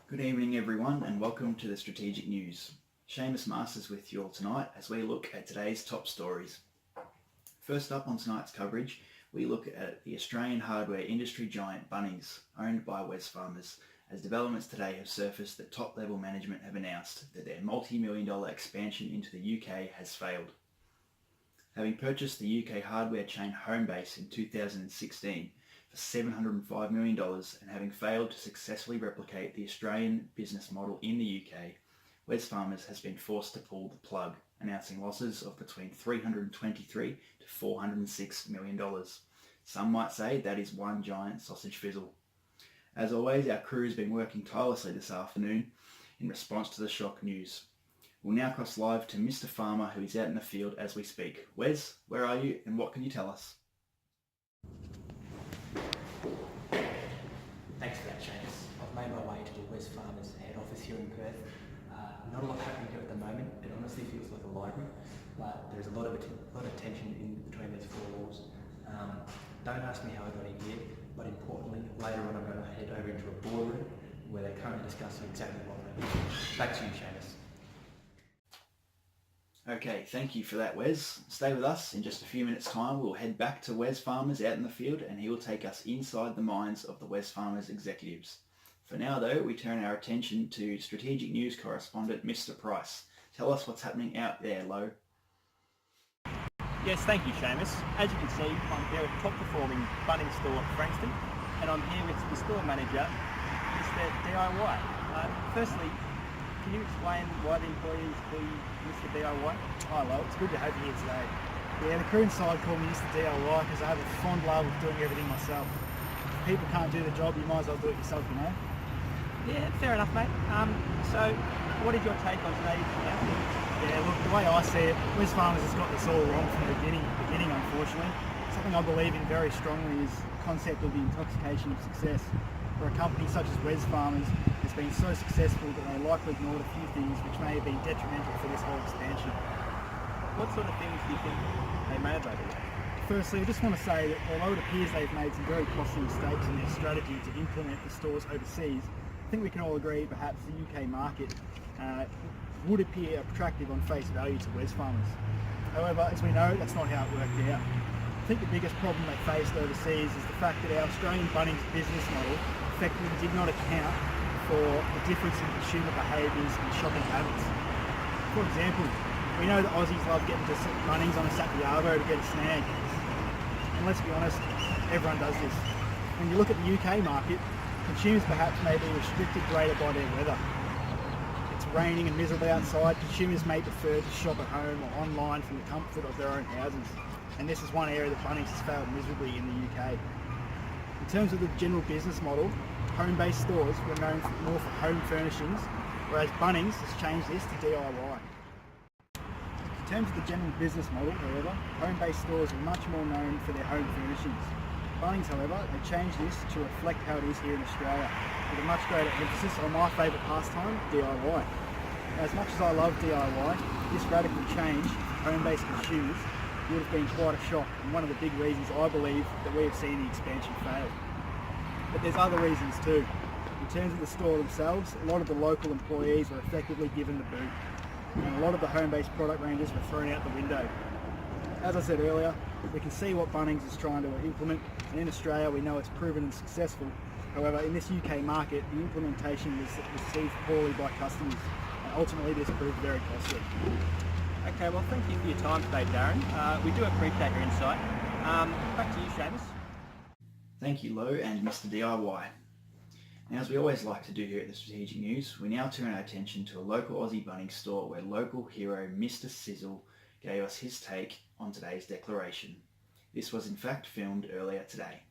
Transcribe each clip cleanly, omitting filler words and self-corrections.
Good evening everyone and welcome to the Strategic News. Seamus Masters with you all tonight as we look at today's top stories. First up on tonight's coverage, we look at the Australian hardware industry giant Bunnings, owned by Wesfarmers, as developments today have surfaced that top-level management have announced that their multi-million-dollar expansion into the UK has failed. Having purchased the UK hardware chain Homebase in 2016, for $705 million and having failed to successfully replicate the Australian business model in the UK, Wesfarmers has been forced to pull the plug, announcing losses of between $323 to $406 million. Some might say that is one giant sausage fizzle. As always, our crew has been working tirelessly this afternoon in response to the shock news. We'll now cross live to Mr. Farmer, who is out in the field as we speak. Wes, where are you and what can you tell us? Thanks for that, Seamus. I've made my way to the Wesfarmers head office here in Perth. Not a lot happening here at the moment. It honestly feels like a library, but there's a lot of tension in between these four walls. Don't ask me how I got in here, but importantly, later on I'm going to head over into a boardroom where they're currently discussing exactly what we're doing. Back to you, Seamus. Okay, thank you for that, Wes. Stay with us. In just a few minutes' time, we'll head back to Wesfarmers out in the field and he will take us inside the minds of the Wesfarmers executives. For now, though, we turn our attention to Strategic News correspondent Mr. Price. Tell us what's happening out there, Lo. Yes, thank you, Seamus. As you can see, I'm here at the top-performing Bunnings store at Frankston, and I'm here with the store manager, Mr. DIY. Firstly, can you explain why the employees call you Mr. DIY? Hi, Lo. It's good to have you here today. Yeah, the crew inside call me Mr. DIY because I have a fond love of doing everything myself. If people can't do the job, you might as well do it yourself, you know? Yeah, fair enough, mate. So, what is your take on today's announcement? Yeah, look, the way I see it, Wesfarmers has got this all wrong from the beginning, unfortunately. Something I believe in very strongly is the concept of the intoxication of success. For a company such as Wesfarmers has been so successful that they likely ignored a few things which may have been detrimental for this whole expansion. What sort of things do you think they may have overlooked? Firstly, I just want to say that although it appears they've made some very costly mistakes in their strategy to implement the stores overseas, I think we can all agree perhaps the UK market would appear attractive on face value to Wesfarmers. However, as we know, that's not how it worked out. I think the biggest problem they faced overseas is the fact that our Australian Bunnings business model effectively did not account for the difference in consumer behaviours and shopping habits. For example, we know that Aussies love getting to Bunnings on a Saturday arvo to get a snag. And let's be honest, everyone does this. When you look at the UK market, consumers perhaps may be restricted greater by their weather. It's raining and miserable outside, consumers may prefer to shop at home or online from the comfort of their own houses. And this is one area that Bunnings has failed miserably in the UK. In terms of the general business model, home-based stores were known more for home furnishings, whereas Bunnings has changed this to DIY. In terms of the general business model, however, home-based stores are much more known for their home furnishings. Bunnings, however, they changed this to reflect how it is here in Australia, with a much greater emphasis on my favourite pastime, DIY. Now, as much as I love DIY, this radical change for home-based consumers would have been quite a shock, and one of the big reasons I believe that we have seen the expansion fail. But there's other reasons too. In terms of the store themselves, a lot of the local employees were effectively given the boot, and a lot of the home-based product ranges were thrown out the window. As I said earlier, we can see what Bunnings is trying to implement, and in Australia we know it's proven and successful. However, in this UK market, the implementation was received poorly by customers, and ultimately this proved very costly. Okay, well thank you for your time today, Darren. We do appreciate your insight. Back to you, Seamus. Thank you, Lo and Mr. DIY. Now, as we always like to do here at the Strategic News, we now turn our attention to a local Aussie Bunnings store where local hero Mr. Sizzle gave us his take on today's declaration. This was in fact filmed earlier today.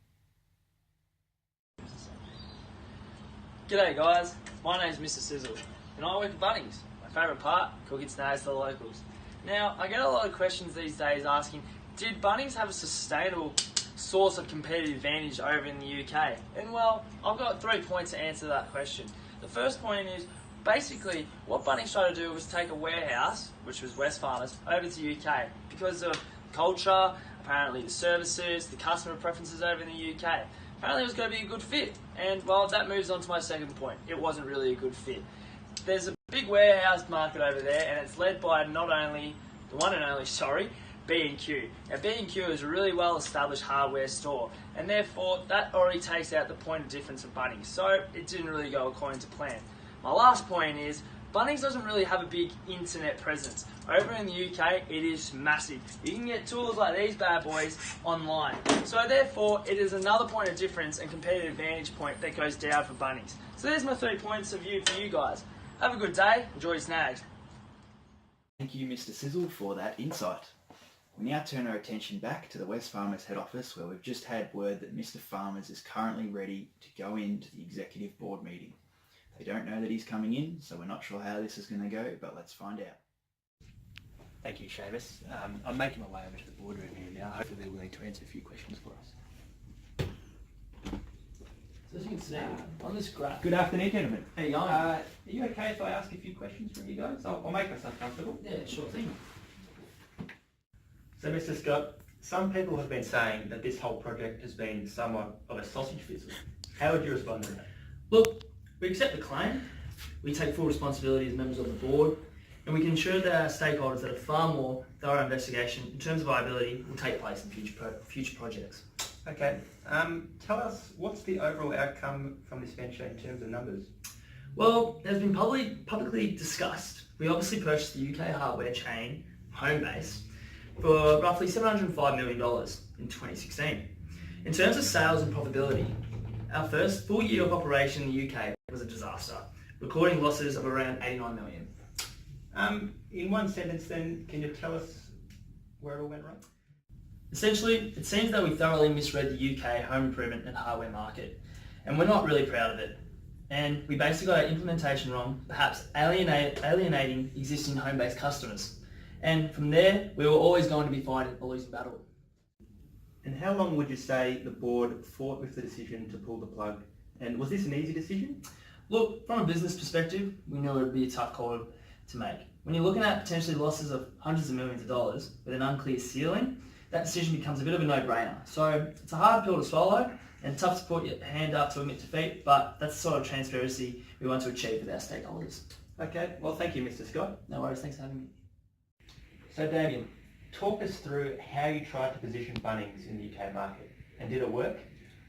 G'day guys, my name's Mr. Sizzle and I work at Bunnings. My favourite part, cooking snags for the locals. Now, I get a lot of questions these days asking, did Bunnings have a sustainable source of competitive advantage over in the UK? And well, I've got 3 points to answer that question. The first point is, basically, what Bunnings tried to do was take a warehouse, which was Wesfarmers, over to the UK because of culture, apparently the services, the customer preferences over in the UK. apparently it was going to be a good fit. And well, that moves on to my second point. It wasn't really a good fit. There's a big warehouse market over there, and it's led by the one and only, B&Q. Now, B&Q is a really well-established hardware store, and therefore that already takes out the point of difference of Bunnings, so it didn't really go according to plan. My last point is, Bunnings doesn't really have a big internet presence. Over in the UK, it is massive. You can get tools like these bad boys online. So therefore, it is another point of difference and competitive advantage point that goes down for Bunnings. So there's my 3 points of view for you guys. Have a good day, enjoy your snags. Thank you, Mr. Sizzle, for that insight. We now turn our attention back to the Wesfarmers head office, where we've just had word that Mr. Farmers is currently ready to go into the executive board meeting. They don't know that he's coming in, so we're not sure how this is going to go, but let's find out. Thank you, Seamus. I'm making my way over to the boardroom here now. Hopefully they're willing to answer a few questions for us. So as you can see on this graph. Good afternoon, gentlemen. How you going? Are you okay if I ask a few questions from you guys? I'll make myself comfortable. Yeah, sure thing. So, Mr. Scott, some people have been saying that this whole project has been somewhat of a sausage fizzle. How would you respond to that? Look, we accept the claim, we take full responsibility as members of the board, and we can ensure that our stakeholders that a far more thorough investigation in terms of viability will take place in future projects. Okay, tell us, what's the overall outcome from this venture in terms of numbers? Well, as been publicly discussed, we obviously purchased the UK hardware chain, Homebase, for roughly $705 million in 2016. In terms of sales and profitability, our first full year of operation in the UK was a disaster, recording losses of around $89 million. In one sentence then, can you tell us where it all went wrong? Essentially, it seems that we thoroughly misread the UK home improvement and hardware market, and we're not really proud of it. And we basically got our implementation wrong, perhaps alienating existing home-based customers. And from there, we were always going to be fighting a losing battle. And how long would you say the board fought with the decision to pull the plug? And was this an easy decision? Look, from a business perspective, we knew it would be a tough call to make. When you're looking at potentially losses of hundreds of millions of dollars with an unclear ceiling, that decision becomes a bit of a no-brainer. So it's a hard pill to swallow and tough to put your hand up to admit defeat, but that's the sort of transparency we want to achieve with our stakeholders. Okay, well thank you, Mr. Scott. No worries, thanks for having me. So Damien, talk us through how you tried to position Bunnings in the UK market, and did it work?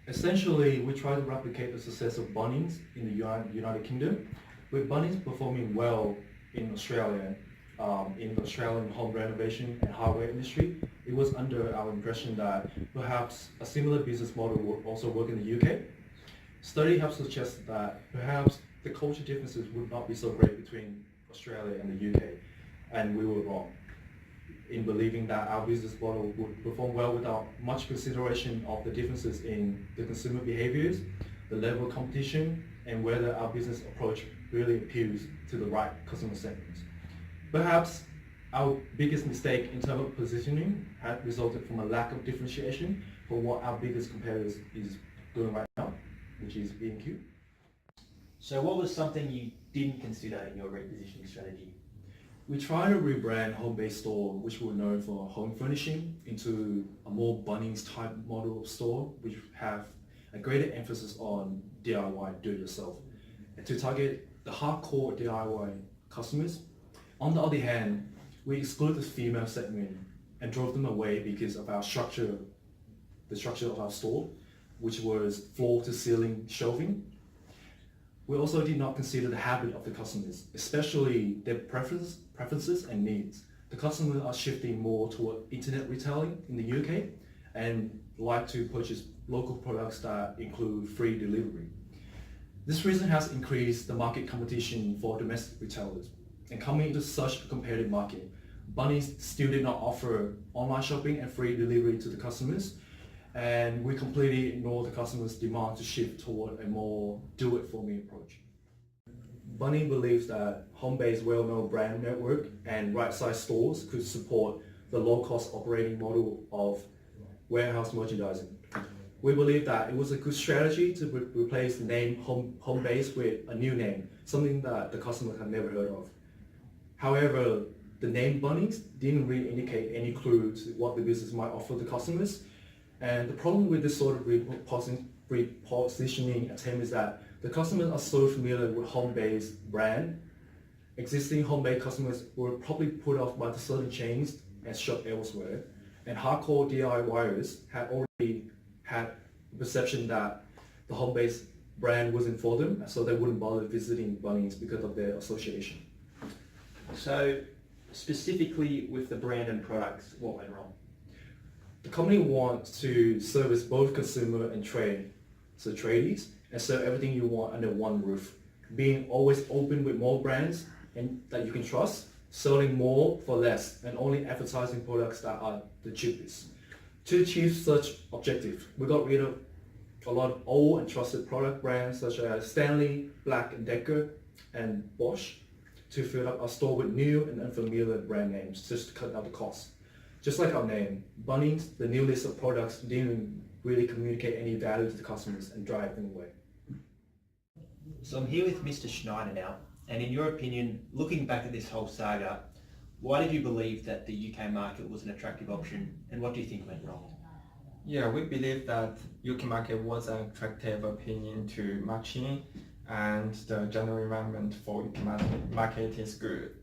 Essentially, we try to replicate the success of Bunnings in the United Kingdom, with Bunnings performing well in Australia, in the Australian home renovation and hardware industry. It was under our impression that perhaps a similar business model would also work in the UK. Study have suggested that perhaps the culture differences would not be so great between Australia and the UK, and we were wrong in believing that our business model would perform well without much consideration of the differences in the consumer behaviors, the level of competition, and whether our business approach really appeals to the right customer segments. Perhaps our biggest mistake in terms of positioning had resulted from a lack of differentiation for what our biggest competitors is doing right now, which is B&Q. So what was something you didn't consider in your repositioning strategy? We try to rebrand Home-Based Store, which we're known for home furnishing, into a more Bunnings type model of store, which have a greater emphasis on DIY, do-it-yourself, and to target the hardcore DIY customers. On the other hand, we exclude the female segment and drove them away because of our structure, the structure of our store, which was floor-to-ceiling shelving. We also did not consider the habit of the customers, especially their preferences and needs. The customers are shifting more toward internet retailing in the UK and like to purchase local products that include free delivery. This reason has increased the market competition for domestic retailers. And coming into such a competitive market, Bunnings still did not offer online shopping and free delivery to the customers, and we completely ignored the customers' demand to shift toward a more do-it-for-me approach. Bunnings believes that Home-Based well-known brand network and right-sized stores could support the low-cost operating model of warehouse merchandising. We believe that it was a good strategy to replace the name Home-Based with a new name, something that the customer had never heard of. However, the name Bunnings didn't really indicate any clue to what the business might offer the customers, And the problem with this sort of repositioning attempt is that the customers are so familiar with home-based brand. Existing home-based customers were probably put off by the certain chains and shop elsewhere. And hardcore DIYers had already had the perception that the home-based brand wasn't for them, so they wouldn't bother visiting Bunnings because of their association. So specifically with the brand and products, what went wrong? The company wants to service both consumer and trade, so tradies, and serve everything you want under one roof. Being always open with more brands and that you can trust, selling more for less, and only advertising products that are the cheapest. To achieve such objective, we got rid of a lot of old and trusted product brands such as Stanley, Black & Decker, and Bosch to fill up our store with new and unfamiliar brand names just to cut down the cost. Just like our name, Bunnings, the new list of products didn't really communicate any value to the customers and drive them away. So I'm here with Mr. Schneider now, and in your opinion, looking back at this whole saga, why did you believe that the UK market was an attractive option, and what do you think went wrong? Yeah, we believe that UK market was an attractive opinion to matching, and the general environment for UK market is good.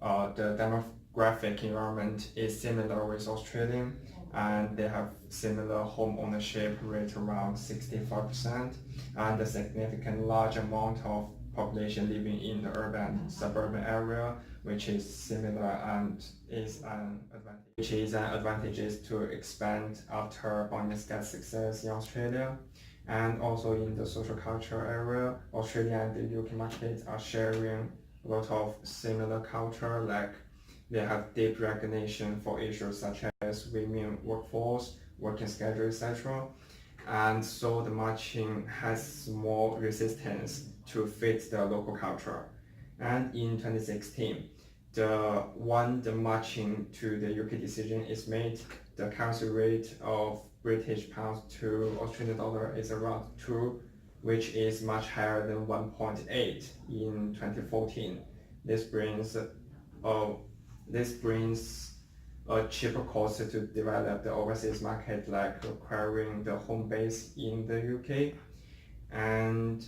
The demographic environment is similar with Australia, and they have similar home ownership rate around 65%, and a significant large amount of population living in the urban suburban area, which is similar and is an advantage to expand after Bunnings gets success in Australia. And also in the social culture area, Australia and the UK markets are sharing a lot of similar culture, like they have deep recognition for issues such as women workforce, working schedule, etc. And so the matching has more resistance to fit the local culture. And in 2016, the matching to the UK decision is made, the currency rate of British pounds to Australian dollar is around 2, which is much higher than 1.8 in 2014. This brings a cheaper cost to develop the overseas market, like acquiring the home base in the UK. And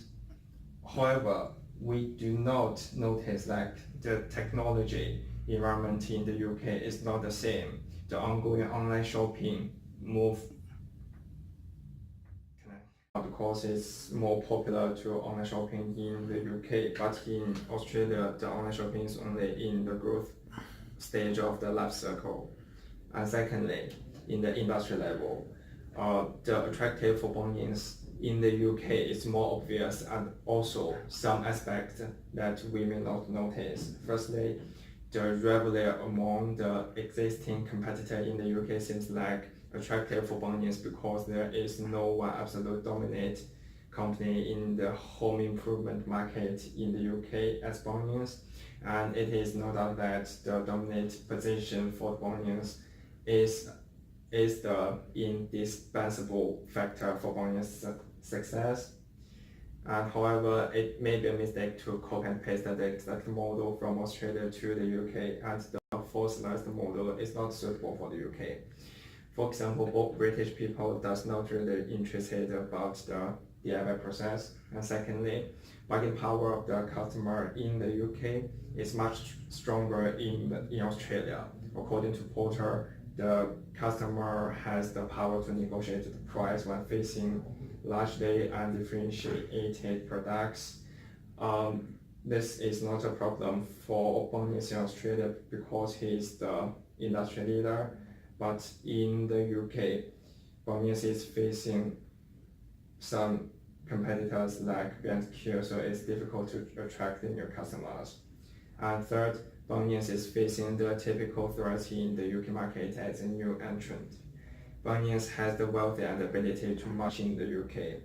however, we do not notice like the technology environment in the UK is not the same. The ongoing online shopping move because it's more popular to online shopping in the UK, but in Australia the online shopping is only in the growth stage of the life cycle. And secondly, in the industry level, the attractive for Bunnings in the UK is more obvious, and also some aspects that we may not notice. Firstly, the rivalry among the existing competitor in the UK seems like attractive for Bunnings because there is no one absolute dominant company in the home improvement market in the UK as Bunnings, and it is no doubt that the dominant position for Bunnings is the indispensable factor for Bunnings' success. And however, it may be a mistake to copy and paste the exact model from Australia to the UK, and the fossilized model is not suitable for the UK. For example, both British people does not really interested about the DIY process. And secondly, bargaining power of the customer in the UK is much stronger in Australia. According to Porter, the customer has the power to negotiate the price when facing largely undifferentiated products. This is not a problem for Bunnings in Australia because he is the industry leader, but in the UK, Bunnings is facing some competitors like B&Q, so it's difficult to attract the new customers. And third, Bunnings is facing the typical threat in the UK market as a new entrant. Bunnings has the wealth and ability to match in the UK,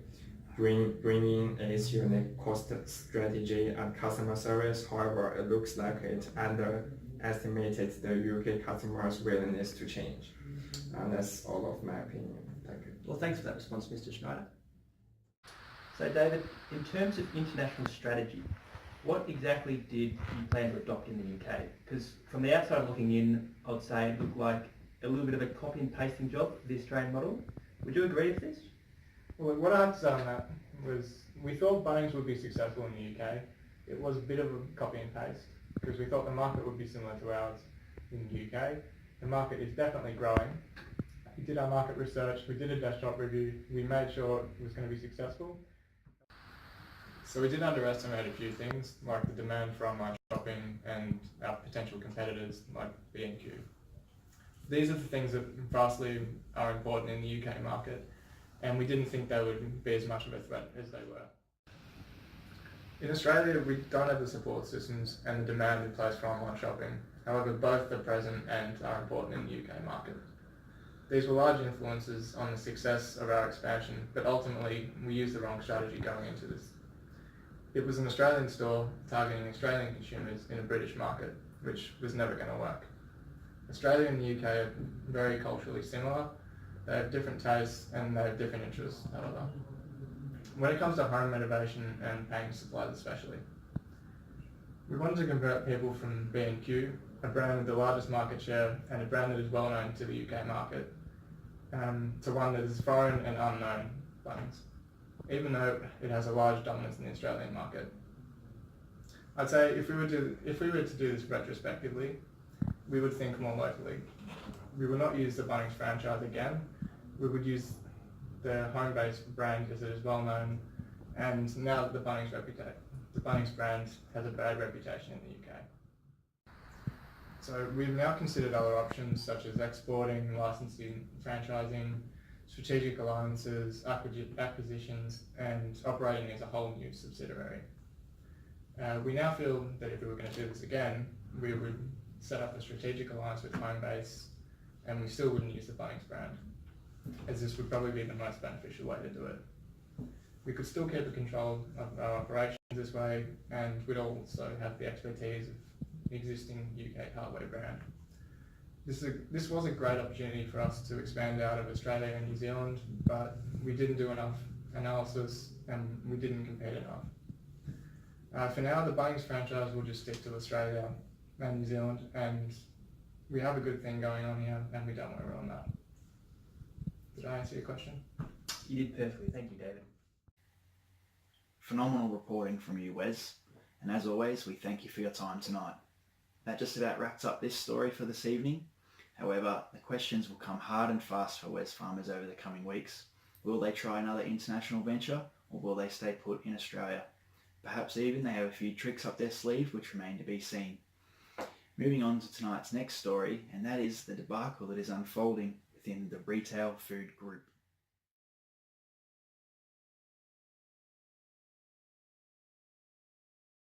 bringing its unique cost strategy and customer service. However, it looks like it underestimated the UK customers' willingness to change. And that's all of my opinion. Thank you. Well, thanks for that response, Mr. Schneider. So David, in terms of international strategy, what exactly did you plan to adopt in the UK? Because from the outside looking in, I would say it looked like a little bit of a copy and pasting job for the Australian model. Would you agree with this? Well, what I have to say on that was we thought Bunnings would be successful in the UK. It was a bit of a copy and paste because we thought the market would be similar to ours in the UK. The market is definitely growing. We did our market research, we did a desktop review, we made sure it was going to be successful. So we did underestimate a few things like the demand for online shopping and our potential competitors like B&Q. These are the things that vastly are important in the UK market, and we didn't think they would be as much of a threat as they were. In Australia, we don't have the support systems and the demand in place for online shopping. However, both are present and are important in the UK market. These were large influences on the success of our expansion, but ultimately we used the wrong strategy going into this. It was an Australian store targeting Australian consumers in a British market, which was never going to work. Australia and the UK are very culturally similar. They have different tastes and they have different interests, however. When it comes to home renovation and painting supplies especially, we wanted to convert people from B&Q, a brand with the largest market share and a brand that is well known to the UK market, to one that is foreign and unknown, Bunnings, even though it has a large dominance in the Australian market. I'd say if we were to do this retrospectively, we would think more locally. We would not use the Bunnings franchise again. We would use the home-based brand as it is well known, and now that the Bunnings brand has a bad reputation in the UK. So we've now considered other options such as exporting, licensing, franchising, strategic alliances, acquisitions, and operating as a whole new subsidiary. We now feel that if we were going to do this again, we would set up a strategic alliance with Homebase, and we still wouldn't use the Bunnings brand, as this would probably be the most beneficial way to do it. We could still keep control of our operations this way, and we'd also have the expertise of the existing UK hardware brand. This was a great opportunity for us to expand out of Australia and New Zealand, but we didn't do enough analysis and we didn't compete enough. For now, the Bunnings franchise will just stick to Australia and New Zealand, and we have a good thing going on here and we don't want to ruin that. Did I answer your question? You did perfectly, thank you, David. Phenomenal reporting from you, Wes, and as always, we thank you for your time tonight. That just about wraps up this story for this evening. However, the questions will come hard and fast for Wes farmers over the coming weeks. Will they try another international venture, or will they stay put in Australia? Perhaps even they have a few tricks up their sleeve which remain to be seen. Moving on to tonight's next story, and that is the debacle that is unfolding within the retail food group.